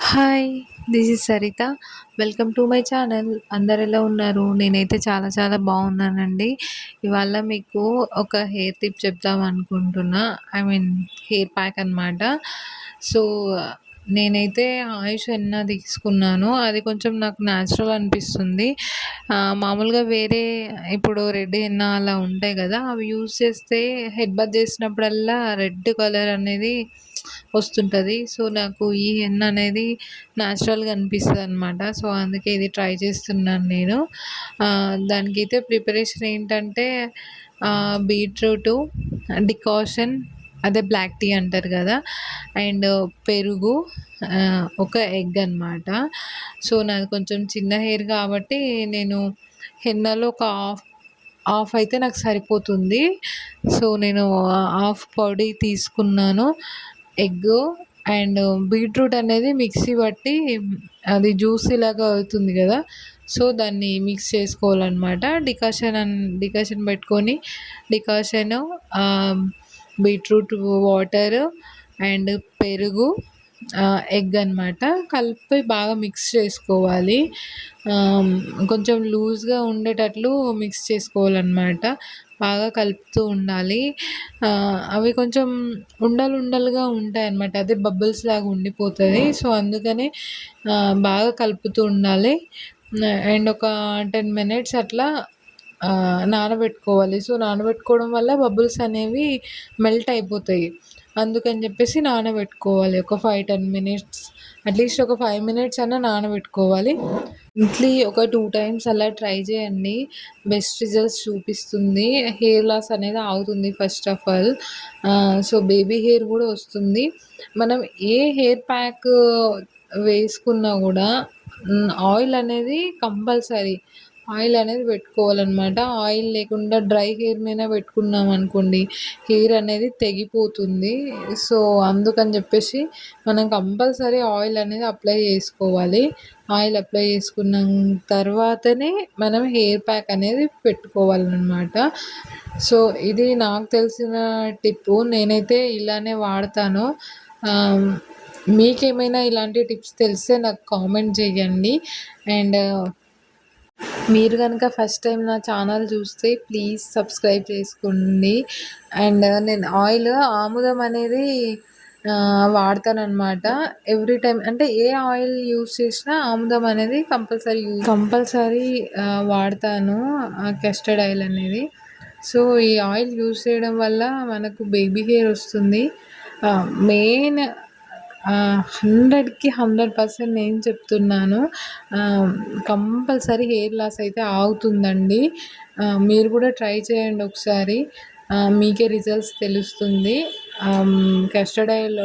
Hi! This is Sarita. Welcome to my channel. అందరెలా ఉన్నారు? నేనైతే చాలా చాలా బాగున్నానండి. ఇవాళ మీకు ఒక హెయిర్ టిప్ చెప్దామనుకుంటున్నా. ఐ మీన్ హెయిర్ ప్యాక్ అనమాట. సో, నేనైతే ఆయుష్ హెన్నా తీసుకున్నాను. అది కొంచెం నాకు న్యాచురల్ అనిపిస్తుంది. మామూలుగా వేరే ఇప్పుడు రెడ్ హెన్నా అలా ఉంటాయి గదా! అవి యూజ్ చేస్తే హెడ్ బాత్ చేసినప్పుడల్లా రెడ్ కలర్ అనేది వస్తుంటది. సో, నాకు ఈ హెన్నా అనేది న్యాచురల్‌గా అనిపిస్తదనమాట. సో, అందుకే ఇది ట్రై చేస్తున్నాను నేను. దానికైతే ప్రిపరేషన్ ఏంటంటే బీట్రూటు, డికాషన్ అదే బ్లాక్ టీ అంటారు గదా! అండ్ పెరుగు, ఒక ఎగ్ అనమాట. సో, నాది కొంచెం చిన్న హెయిర్ కాబట్టి నేను హెన్నాలో ఒక హాఫ్ అయితే నాకు సరిపోతుంది. సో, నేను హాఫ్ పొడి తీసుకున్నాను. ఎగ్గు అండ్ బీట్రూట్ అనేది మిక్సీ పట్టి అది జ్యూసీ లాగా అవుతుంది గదా! సో, దాన్ని మిక్స్ చేసుకోవాలనమాట. డికాషన్ పెట్టుకొని డికాషను, బీట్రూట్ వాటరు అండ్ పెరుగు, ఎగ్ అనమాట. కలిపి బాగా మిక్స్ చేసుకోవాలి. కొంచెం లూజ్‌గా ఉండేటట్లు మిక్స్ చేసుకోవాలనమాట. బాగా కలుపుతూ ఉండాలి. అవి కొంచెం ఉండలుండలుగా ఉంటాయన్నమాట. అదే బబుల్స్ లాగా ఉండిపోతది. సో, అందుకనే బాగా కలుపుతూ ఉండాలి. అండ్ ఒక 10 మినిట్స్ అట్లా నానబెట్టుకోవాలి. సో, నానబెట్టుకోవడం వల్ల బబుల్స్ అనేవి మెల్ట్ అయిపోతాయి. అందుకని చెప్పేసి నానబెట్టుకోవాలి. ఒక 5, 10 మినిట్స్, అట్‌లీస్ట్ ఒక 5 మినిట్స్ అన్నా నానబెట్టుకోవాలి. వీక్లీ ఒక 2 టైమ్స్ అలా ట్రై చేయండి. బెస్ట్ రిజల్ట్స్ చూపిస్తుంది. హెయిర్ లాస్ అనేది ఆగుతుంది first of all. So, baby hair కూడా వస్తుంది. మనం ఏ హెయిర్ ప్యాక్ వేసుకున్నా కూడా ఆయిల్ అనేది కంపల్సరీ. ఆయిల్ అనేది పెట్టుకోవాలనమాట. ఆయిల్ లేకుండా డ్రై హెయిర్ మీద పెట్టుకున్నామనుకోండి, హెయిర్ అనేది తెగిపోతుంది. సో, అందుకని చెప్పేసి మనం కంపల్సరీ ఆయిల్ అనేది అప్లై చేసుకోవాలి. ఆయిల్ అప్లై చేసుకున్న తర్వాతనే మనం హెయిర్ ప్యాక్ అనేది పెట్టుకోవాలనమాట. సో, ఇది నాకు తెలిసిన టిప్పు. నేనైతే ఇలానే వాడతాను. మీకేమైనా ఇలాంటి టిప్స్ తెలిస్తే నాకు కామెంట్ చేయండి. అండ్ మీరు గనుక ఫస్ట్ టైం నా ఛానల్ చూస్తే ప్లీజ్ సబ్స్క్రైబ్ చేసుకోండి. అండ్ నేను ఆయిల్ ఆముదం అనేది వాడతాననమాట. ఎవ్రీ టైమ్ అంటే ఏ ఆయిల్ యూజ్ చేసినా ఆముదం అనేది కంపల్సరీ వాడతాను. కస్టర్డ్ ఆయిల్ అనేది. సో, ఈ ఆయిల్ యూజ్ చేయడం వల్ల మనకు బేబీ హెయిర్ వస్తుంది. మెయిన్ 100కి 100% నేను చెప్తున్నాను. కంపల్సరీ హెయిర్ లాస్ అయితే ఆగుతుందండి. మీరు కూడా ట్రై చేయండి ఒకసారి. మీకే రిజల్ట్స్ తెలుస్తుంది. కస్టర్డ్ ఆయిల్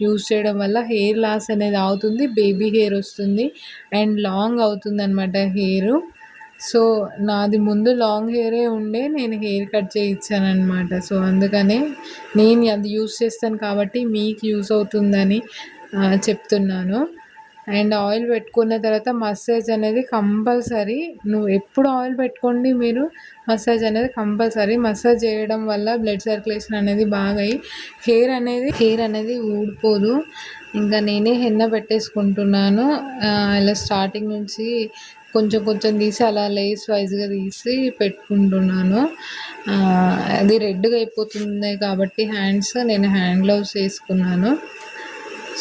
యూజ్ చేయడం వల్ల హెయిర్ లాస్ అనేది ఆగుతుంది. బేబీ హెయిర్ వస్తుంది అండ్ లాంగ్ అవుతుందనమాట హెయిరు. సో, నాది ముందు లాంగ్ హెయిరే ఉండే నేను హెయిర్ కట్ చేయించాననమాట. సో, అందుకనే నేను అది యూజ్ చేస్తాను కాబట్టి మీకు యూజ్ అవుతుందని చెప్తున్నాను. అండ్ ఆయిల్ పెట్టుకున్న తర్వాత మసాజ్ అనేది కంపల్సరీ. నువ్వు ఎప్పుడు ఆయిల్ పెట్టుకోండి మీరు, మసాజ్ అనేది కంపల్సరీ. మసాజ్ చేయడం వల్ల బ్లడ్ సర్క్యులేషన్ అనేది బాగా అయ్యి హెయిర్ అనేది ఊడిపోదు. ఇంకా నేనే హెన్నా పెట్టేసుకుంటున్నాను. ఇలా స్టార్టింగ్ నుంచి కొంచెం కొంచెం తీసి అలా లేయర్స్ వైజ్‌గా తీసి పెట్టుకుంటున్నాను. అది రెడ్‌గా అయిపోతుంది కాబట్టి నేను హ్యాండ్ గ్లౌస్ వేసుకున్నాను.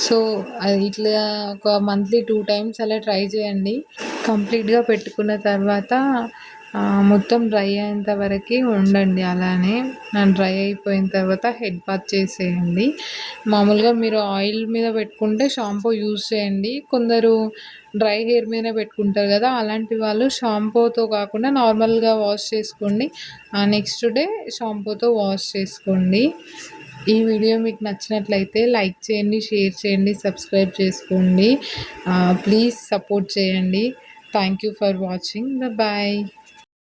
సో, అది ఇట్లా ఒక మంత్లీ 2 టైమ్స్ అలా ట్రై చేయండి. కంప్లీట్‌గా పెట్టుకున్న తర్వాత మొత్తం డ్రై అయ్యేంత వరకి ఉండండి అలానే. డ్రై అయిపోయిన తర్వాత హెడ్ బాత్ చేసేయండి. మామూలుగా మీరు ఆయిల్ మీద పెట్టుకుంటే షాంపూ యూజ్ చేయండి. కొందరు డ్రై హెయిర్ మీద పెట్టుకుంటారు కదా! అలాంటి వాళ్ళు షాంపూతో కాకుండా నార్మల్‌గా వాష్ చేసుకోండి. నెక్స్ట్ డే షాంపూతో వాష్ చేసుకోండి. ఈ వీడియో మీకు నచ్చినట్లయితే లైక్ చేయండి, షేర్ చేయండి, సబ్స్క్రైబ్ చేసుకోండి. ప్లీజ్ సపోర్ట్ చేయండి. Thank you for watching. Bye.